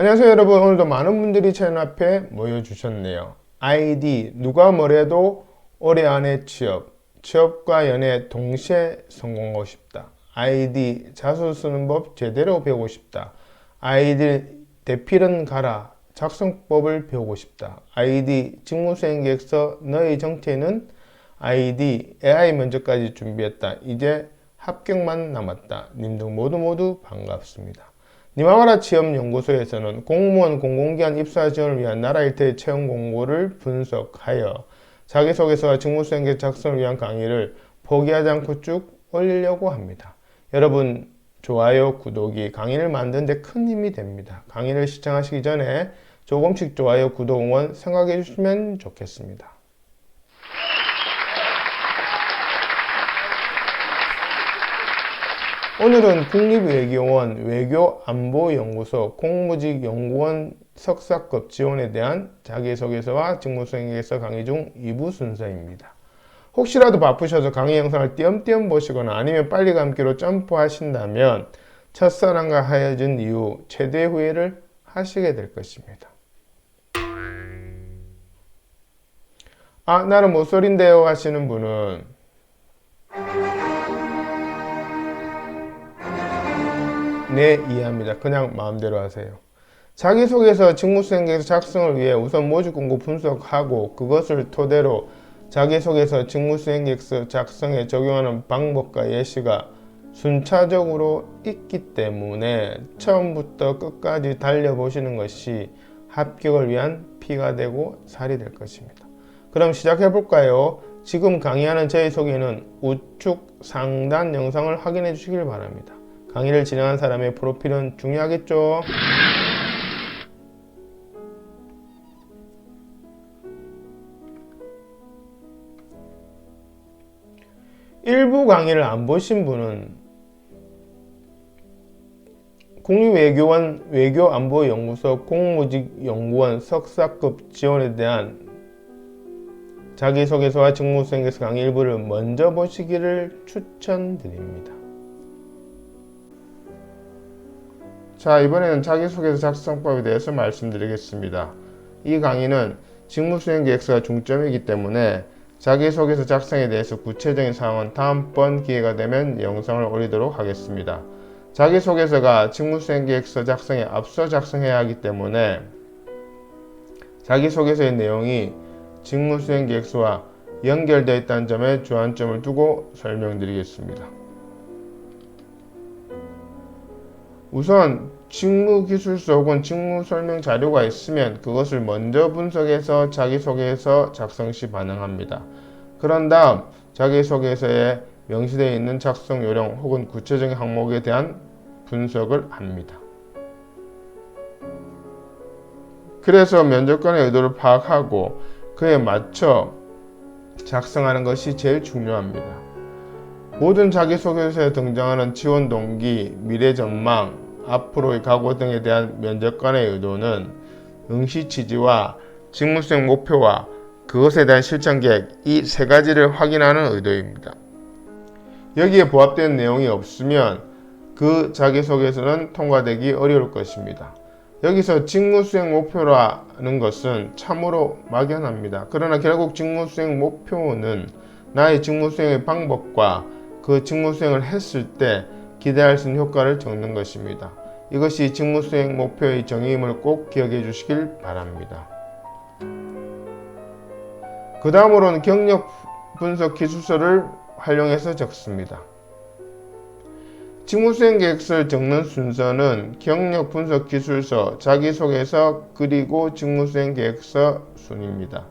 안녕하세요 여러분. 오늘도 많은 분들이 채널 앞에 모여주셨네요. 아이디 누가 뭐래도 올해 안에 취업과 연애 동시에 성공하고 싶다. 아이디 자수 쓰는 법 제대로 배우고 싶다. 아이디 대필은 가라 작성법을 배우고 싶다. 아이디 직무수행 계획서 너의 정체는 아이디 AI 면접까지 준비했다. 이제 합격만 남았다. 님들 모두 반갑습니다. 니마와라 취업연구소에서는 공무원 공공기관 입사 지원을 위한 나라 일대의 채용 공고를 분석하여 자기소개서와 직무수행계 작성을 위한 강의를 포기하지 않고 쭉 올리려고 합니다. 여러분 좋아요, 구독이 강의를 만드는 데 큰 힘이 됩니다. 강의를 시청하시기 전에 조금씩 좋아요, 구독, 응원 생각해 주시면 좋겠습니다. 오늘은 국립외교원 외교안보연구소 공무직연구원 석사급 지원에 대한 자기소개서와 직무수행계획서 강의 중 2부 순서입니다. 혹시라도 바쁘셔서 강의 영상을 띄엄띄엄 보시거나 아니면 빨리 감기로 점프하신다면 첫사랑과 헤어진 이후 최대 후회를 하시게 될 것입니다. 나는 모쏠인데요 하시는 분은 네, 이해합니다. 그냥 마음대로 하세요. 자기소개서 직무수행계획서 작성을 위해 우선 모집공고 분석하고 그것을 토대로 자기소개서 직무수행계획서 작성에 적용하는 방법과 예시가 순차적으로 있기 때문에 처음부터 끝까지 달려보시는 것이 합격을 위한 피가 되고 살이 될 것입니다. 그럼 시작해볼까요? 지금 강의하는 저의 소개는 우측 상단 영상을 확인해 주시길 바랍니다. 강의를 진행한 사람의 프로필은 중요하겠죠? 일부 강의를 안 보신 분은 국립외교원 외교안보연구소 공무직연구원 석사급 지원에 대한 자기소개서와 직무수행계획서 강의 일부를 먼저 보시기를 추천드립니다. 자, 이번에는 자기소개서 작성법에 대해서 말씀드리겠습니다. 이 강의는 직무수행계획서가 중점이기 때문에 자기소개서 작성에 대해서 구체적인 사항은 다음번 기회가 되면 영상을 올리도록 하겠습니다. 자기소개서가 직무수행계획서 작성에 앞서 작성해야 하기 때문에 자기소개서의 내용이 직무수행계획서와 연결되어 있다는 점에 주안점을 두고 설명드리겠습니다. 우선 직무기술서 혹은 직무설명 자료가 있으면 그것을 먼저 분석해서 자기소개서 작성 시 반영합니다. 그런 다음 자기소개서에 명시되어 있는 작성 요령 혹은 구체적인 항목에 대한 분석을 합니다. 그래서 면접관의 의도를 파악하고 그에 맞춰 작성하는 것이 제일 중요합니다. 모든 자기소개서에 등장하는 지원 동기, 미래 전망, 앞으로의 각오 등에 대한 면접관의 의도는 응시 취지와 직무수행 목표와 그것에 대한 실천 계획, 이 세 가지를 확인하는 의도입니다. 여기에 부합되는 내용이 없으면 그 자기소개서는 통과되기 어려울 것입니다. 여기서 직무수행 목표라는 것은 참으로 막연합니다. 그러나 결국 직무수행 목표는 나의 직무수행의 방법과 그 직무수행을 했을 때 기대할 수 있는 효과를 적는 것입니다. 이것이 직무수행 목표의 정의임을 꼭 기억해 주시길 바랍니다. 그 다음으로는 경력 분석 기술서를 활용해서 적습니다. 직무수행 계획서를 적는 순서는 경력 분석 기술서, 자기소개서, 그리고 직무수행 계획서 순입니다.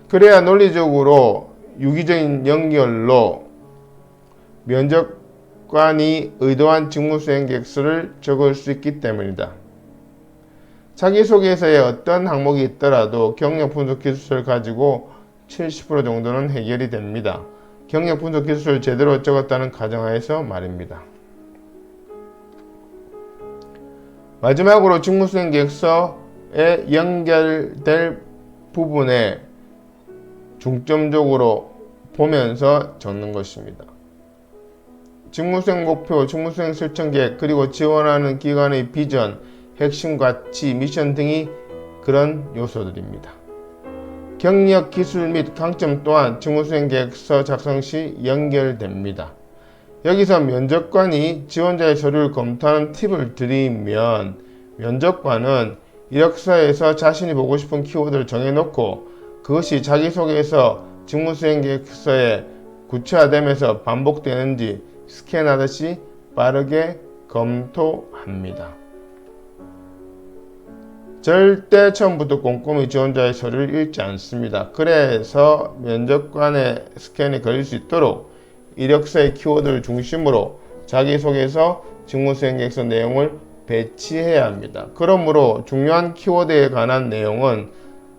그래야 논리적으로 유기적인 연결로 면접관이 의도한 직무수행 계획서를 적을 수 있기 때문이다. 자기소개서에 어떤 항목이 있더라도 경력 분석 기술서를 가지고 70% 정도는 해결이 됩니다. 경력 분석 기술서를 제대로 적었다는 가정하에서 말입니다. 마지막으로 직무수행 계획서에 연결될 부분에 중점적으로 보면서 적는 것입니다. 직무수행 목표, 직무수행 실천 계획, 그리고 지원하는 기관의 비전, 핵심 가치, 미션 등이 그런 요소들입니다. 경력, 기술 및 강점 또한 직무수행 계획서 작성 시 연결됩니다. 여기서 면접관이 지원자의 서류를 검토하는 팁을 드리면, 면접관은 이력서에서 자신이 보고 싶은 키워드를 정해놓고 그것이 자기소개에서 직무수행 계획서에 구체화되면서 반복되는지 스캔하듯이 빠르게 검토합니다. 절대 처음부터 꼼꼼히 지원자의 서류를 읽지 않습니다. 그래서 면접관의 스캔이 걸릴 수 있도록 이력서의 키워드를 중심으로 자기소개서 직무수행 계획서 내용을 배치해야 합니다. 그러므로 중요한 키워드에 관한 내용은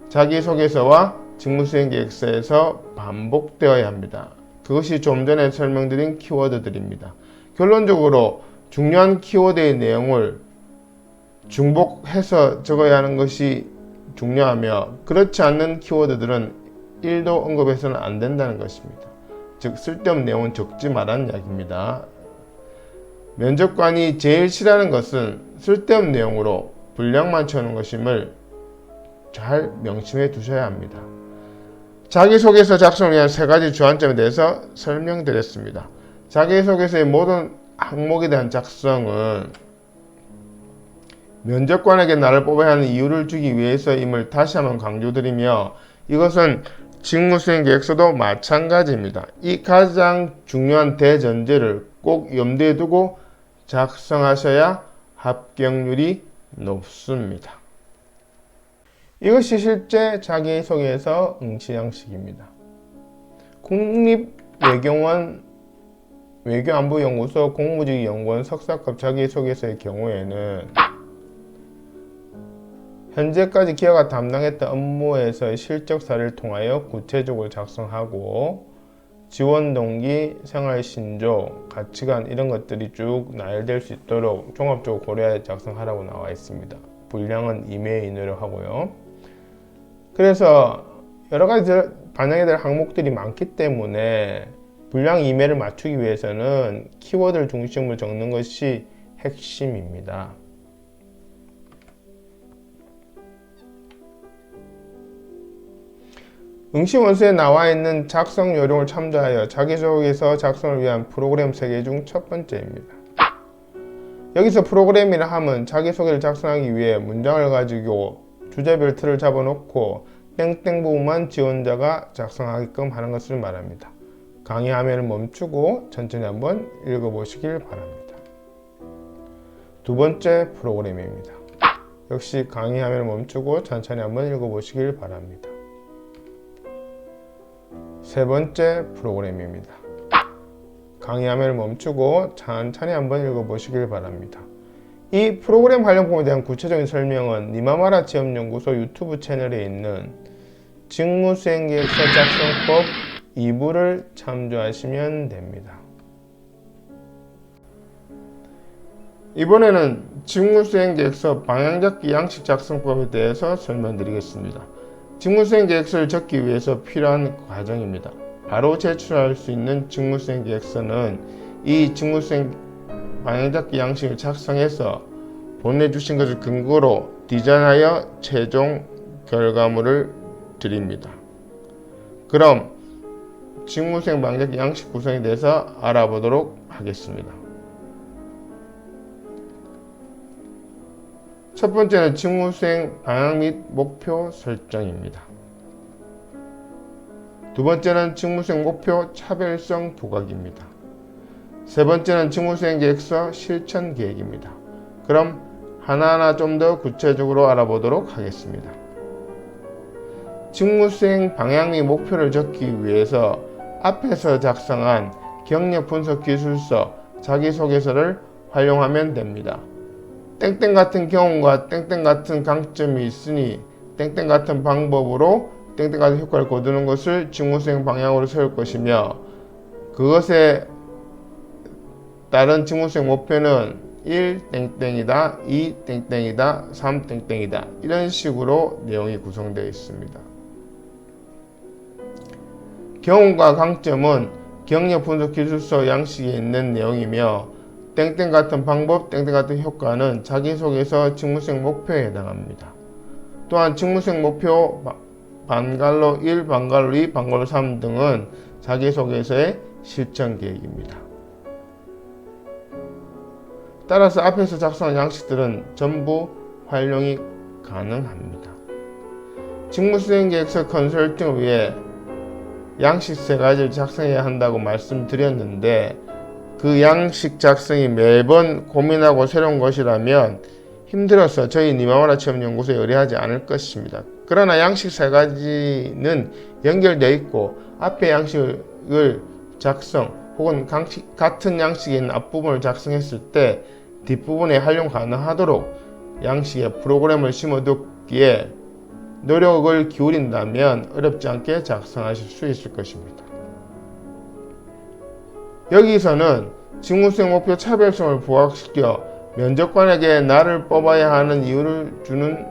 자기소개서와 직무수행 계획서에서 반복되어야 합니다. 그것이 좀 전에 설명드린 키워드들입니다. 결론적으로 중요한 키워드의 내용을 중복해서 적어야 하는 것이 중요하며, 그렇지 않는 키워드들은 1도 언급해서는 안 된다는 것입니다. 즉 쓸데없는 내용은 적지 말라는 이야기입니다. 면접관이 제일 싫어하는 것은 쓸데없는 내용으로 분량만 채우는 것임을 잘 명심해 두셔야 합니다. 자기소개서 작성을 위한 3가지 주안점에 대해서 설명드렸습니다. 자기소개서의 모든 항목에 대한 작성은 면접관에게 나를 뽑아야 하는 이유를 주기 위해서임을 다시 한번 강조드리며, 이것은 직무수행 계획서도 마찬가지입니다. 이 가장 중요한 대전제를 꼭 염두에 두고 작성하셔야 합격률이 높습니다. 이것이 실제 자기소개서 응시 양식입니다. 국립외교원 외교안보연구소 공무직연구원 석사급 자기소개서의 경우에는 현재까지 기업가 담당했던 업무에서의 실적 사례를 통하여 구체적으로 작성하고, 지원 동기, 생활 신조, 가치관 이런 것들이 쭉 나열될 수 있도록 종합적으로 고려해 작성하라고 나와 있습니다. 분량은 2매 이내로 하고요. 그래서 여러 가지 반영해야 될 항목들이 많기 때문에 분량 2매를 맞추기 위해서는 키워드를 중심으로 적는 것이 핵심입니다. 응시 원서에 나와 있는 작성 요령을 참조하여 자기소개서 작성을 위한 프로그램 3개 중 첫 번째입니다. 여기서 프로그램이라 함은 자기소개를 작성하기 위해 문장을 가지고 주제별 틀을 잡아놓고 땡땡 부분만 지원자가 작성하게끔 하는 것을 말합니다. 강의 화면을 멈추고 천천히 한번 읽어보시길 바랍니다. 두 번째 프로그램입니다. 역시 강의 화면을 멈추고 천천히 한번 읽어보시길 바랍니다. 세 번째 프로그램입니다. 강의 화면을 멈추고 천천히 한번 읽어보시길 바랍니다. 이 프로그램 관련 부분에 대한 구체적인 설명은 니마마라 지원연구소 유튜브 채널에 있는 직무수행계획서 작성법 2부를 참조하시면 됩니다. 이번에는 직무수행계획서 방향잡기 양식 작성법에 대해서 설명드리겠습니다. 직무수행계획서를 적기 위해서 필요한 과정입니다. 바로 제출할 수 있는 직무수행계획서는 이 직무수행 방향잡기 양식을 작성해서 보내주신 것을 근거로 디자인하여 최종 결과물을 드립니다. 그럼 직무수행 방향잡기 양식 구성에 대해서 알아보도록 하겠습니다. 첫 번째는 직무수행 방향 및 목표 설정입니다. 두 번째는 직무수행 목표 차별성 부각입니다. 세 번째는 직무수행 계획서 실천 계획입니다. 그럼 하나하나 좀 더 구체적으로 알아보도록 하겠습니다. 직무수행 방향 및 목표를 적기 위해서 앞에서 작성한 경력 분석 기술서, 자기소개서를 활용하면 됩니다. 땡땡 같은 경험과 땡땡 같은 강점이 있으니 땡땡 같은 방법으로 땡땡 같은 효과를 거두는 것을 직무수행 방향으로 세울 것이며, 그것에 따른 직무수행 목표는 1 땡땡이다, 2 땡땡이다, 3 땡땡이다, 이런 식으로 내용이 구성되어 있습니다. 경험과 강점은 경력 분석 기술서 양식에 있는 내용이며, 땡땡 같은 방법, 땡땡 같은 효과는 자기소개서 직무수행 목표에 해당합니다. 또한 직무수행 목표 반갈로 1, 반갈로 2, 반갈로 3 등은 자기소개서의 실천 계획입니다. 따라서 앞에서 작성한 양식들은 전부 활용이 가능합니다. 직무수행 계획서 컨설팅을 위해 양식 3가지를 작성해야 한다고 말씀드렸는데 그 양식 작성이 매번 고민하고 새로운 것이라면 힘들어서 저희 니마마라 체험연구소에 의뢰하지 않을 것입니다. 그러나 양식 3가지는 연결되어 있고 앞에 양식을 작성 혹은 같은 양식의 앞부분을 작성했을 때 뒷부분에 활용 가능하도록 양식에 프로그램을 심어두기에 노력을 기울인다면 어렵지 않게 작성하실 수 있을 것입니다. 여기서는 직무수행 목표 차별성을 부각시켜 면접관에게 나를 뽑아야 하는 이유를 주는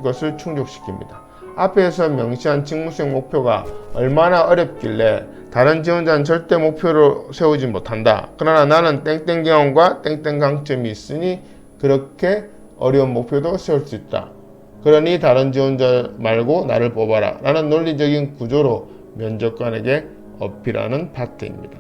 것을 충족시킵니다. 앞에서 명시한 직무수행 목표가 얼마나 어렵길래 다른 지원자는 절대 목표로 세우지 못한다. 그러나 나는 땡땡 경험과 땡땡 강점이 있으니 그렇게 어려운 목표도 세울 수 있다. 그러니 다른 지원자 말고 나를 뽑아라. 라는 논리적인 구조로 면접관에게 어필하는 파트입니다.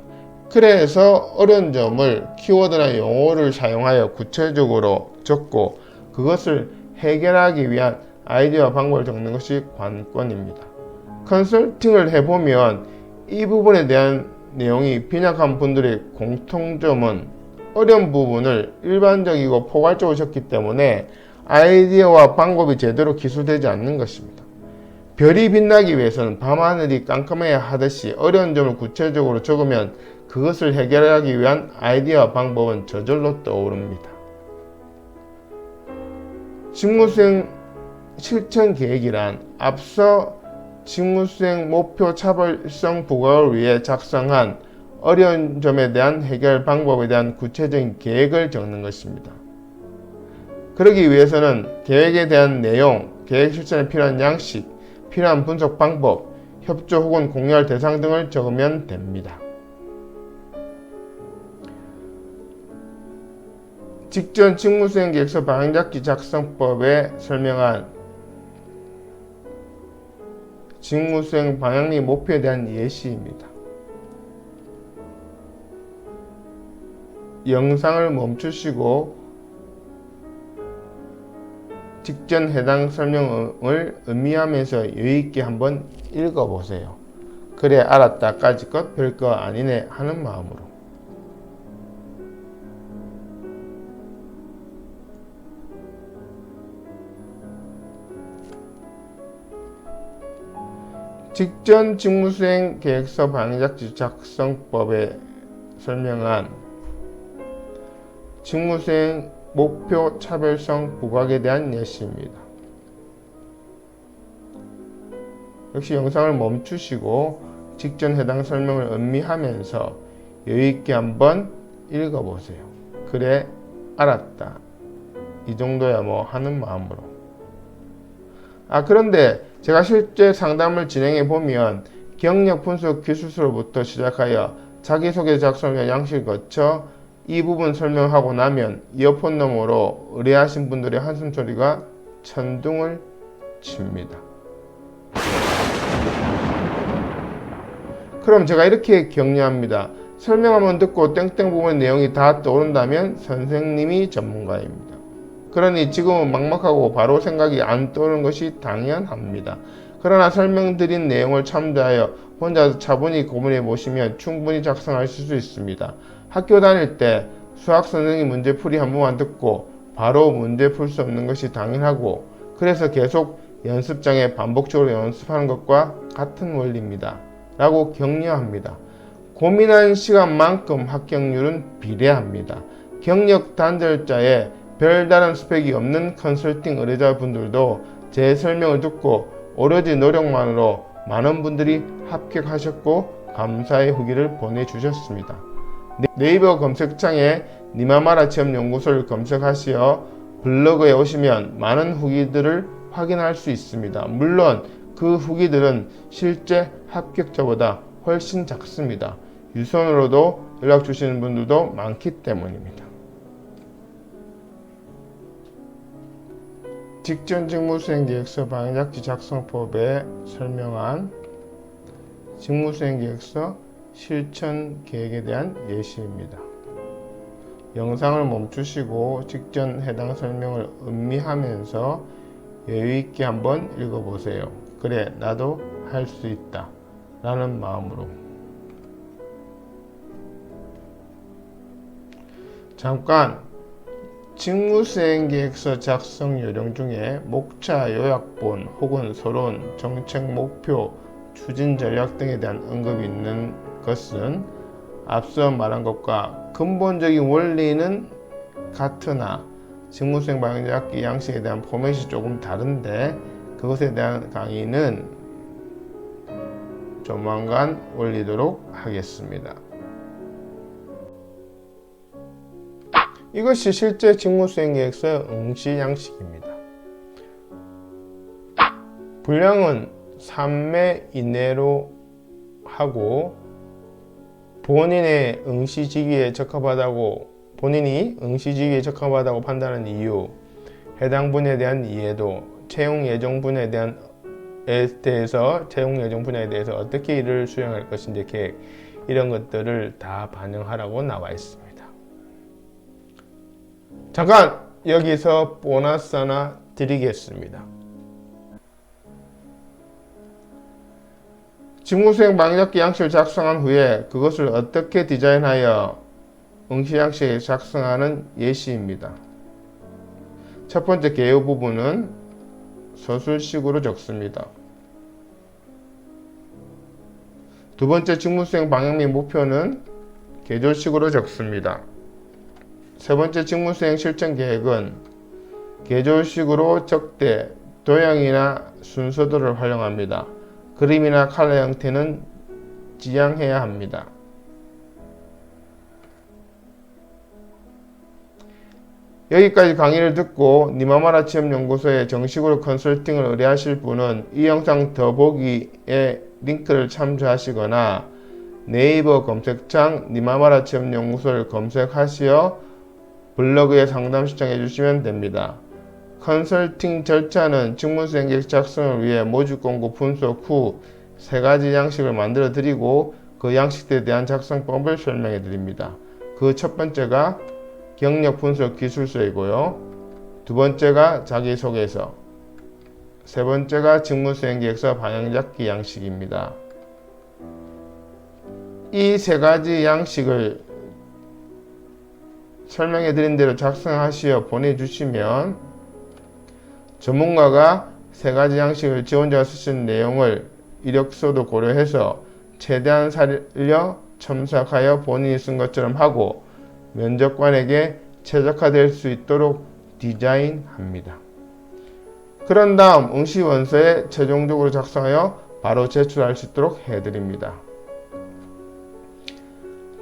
그래서 어려운 점을 키워드나 용어를 사용하여 구체적으로 적고 그것을 해결하기 위한 아이디어와 방법을 적는 것이 관건입니다. 컨설팅을 해보면 이 부분에 대한 내용이 빈약한 분들의 공통점은 어려운 부분을 일반적이고 포괄적으로 적기 때문에 아이디어와 방법이 제대로 기술되지 않는 것입니다. 별이 빛나기 위해서는 밤하늘이 깜깜해야 하듯이 어려운 점을 구체적으로 적으면 그것을 해결하기 위한 아이디어와 방법은 저절로 떠오릅니다. 직무수행 실천 계획이란 앞서 직무수행 목표 차별성 부각을 위해 작성한 어려운 점에 대한 해결 방법에 대한 구체적인 계획을 적는 것입니다. 그러기 위해서는 계획에 대한 내용, 계획 실천에 필요한 양식, 필요한 분석 방법, 협조 혹은 공유할 대상 등을 적으면 됩니다. 직전 직무수행 계획서 방향잡기 작성법에 설명한 직무수행 방향 및 목표에 대한 예시입니다. 영상을 멈추시고 직전 해당 설명을 음미하면서 여유있게 한번 읽어보세요. 그래 알았다 까짓것 별거 아니네 하는 마음으로. 직전 직무수행 계획서 방향잡지 작성법에 설명한 직무수행 목표 차별성 부각에 대한 예시입니다. 역시 영상을 멈추시고 직전 해당 설명을 음미하면서 여유있게 한번 읽어보세요. 그래 알았다 이 정도야 뭐 하는 마음으로. 그런데 제가 실제 상담을 진행해 보면 경력 분석 기술서로부터 시작하여 자기소개 작성과 양식을 거쳐 이 부분 설명하고 나면 이어폰 너머로 의뢰하신 분들의 한숨 소리가 천둥을 칩니다. 그럼 제가 이렇게 격려합니다. 설명 한번 듣고 땡땡 부분 내용이 다 떠오른다면 선생님이 전문가입니다. 그러니 지금은 막막하고 바로 생각이 안 떠오르는 것이 당연합니다. 그러나 설명드린 내용을 참조하여 혼자 차분히 고민해 보시면 충분히 작성하실 수 있습니다. 학교 다닐 때 수학 선생님 문제풀이 한 번만 듣고 바로 문제 풀 수 없는 것이 당연하고 그래서 계속 연습장에 반복적으로 연습하는 것과 같은 원리입니다. 라고 격려합니다. 고민한 시간만큼 합격률은 비례합니다. 경력 단절자에 별다른 스펙이 없는 컨설팅 의뢰자분들도 제 설명을 듣고 오로지 노력만으로 많은 분들이 합격하셨고 감사의 후기를 보내주셨습니다. 네이버 검색창에 니마마라 체험연구소를 검색하시어 블로그에 오시면 많은 후기들을 확인할 수 있습니다. 물론 그 후기들은 실제 합격자보다 훨씬 작습니다. 유선으로도 연락 주시는 분들도 많기 때문입니다. 직전 직무수행계획서 방향잡기 작성법에 설명한 직무수행계획서 실천 계획에 대한 예시입니다. 영상을 멈추시고 직전 해당 설명을 음미하면서 여유있게 한번 읽어보세요. 그래, 나도 할 수 있다 라는 마음으로. 잠깐, 직무수행계획서 작성 요령 중에 목차, 요약본 혹은 서론, 정책 목표, 추진 전략 등에 대한 언급이 있는 것은 앞서 말한 것과 근본적인 원리는 같으나 직무수행 방향잡기 양식에 대한 포맷이 조금 다른데 그것에 대한 강의는 조만간 올리도록 하겠습니다. 이것이 실제 직무수행계획서의 응시 양식입니다. 분량은 3매 이내로 하고 본인이 응시직위에 적합하다고 판단하는 이유, 해당 분야에 대한 이해도, 채용 예정 분야에 대해서 어떻게 일을 수행할 것인지 계획, 이런 것들을 다 반영하라고 나와 있습니다. 잠깐 여기서 보너스 하나 드리겠습니다. 직무수행 방향잡기 양식을 작성한 후에 그것을 어떻게 디자인하여 응시 양식에 작성하는 예시입니다. 첫 번째 개요 부분은 서술식으로 적습니다. 두 번째 직무수행 방향 및 목표는 계절식으로 적습니다. 세 번째 직무수행 실천 계획은 계절식으로 적되 도형이나 순서도를 활용합니다. 그림이나 칼라 형태는 지양해야 합니다. 여기까지 강의를 듣고 니마마라 취업연구소에 정식으로 컨설팅을 의뢰하실 분은 이 영상 더보기에 링크를 참조하시거나 네이버 검색창 니마마라 취업연구소를 검색하시어 블로그에 상담 신청해 주시면 됩니다. 컨설팅 절차는 직무수행계획 작성을 위해 모집 공고 분석 후 3가지 양식을 만들어 드리고 그 양식들에 대한 작성법을 설명해 드립니다. 그 첫 번째가 경력 분석 기술서이고요. 두 번째가 자기소개서, 세 번째가 직무수행계획서 방향잡기 양식입니다. 이 3가지 양식을 설명해 드린 대로 작성하시어 보내주시면 전문가가 3가지 양식을 지원자가 쓰신 내용을 이력서도 고려해서 최대한 살려 첨삭하여 본인이 쓴 것처럼 하고 면접관에게 최적화될 수 있도록 디자인합니다. 그런 다음 응시 원서에 최종적으로 작성하여 바로 제출할 수 있도록 해드립니다.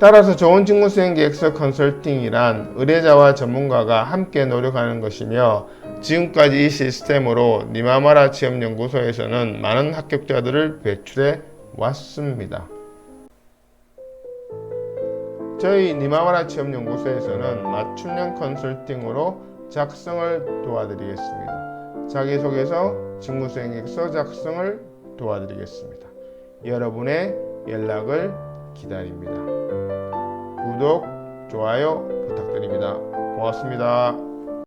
따라서 좋은 직무수행계획서 컨설팅이란 의뢰자와 전문가가 함께 노력하는 것이며 지금까지 이 시스템으로 니마마라 취업연구소에서는 많은 합격자들을 배출해 왔습니다. 저희 니마마라 취업연구소에서는 맞춤형 컨설팅으로 작성을 도와드리겠습니다. 자기소개서, 직무수행계획서 작성을 도와드리겠습니다. 여러분의 연락을 기다립니다. 구독, 좋아요 부탁드립니다. 고맙습니다.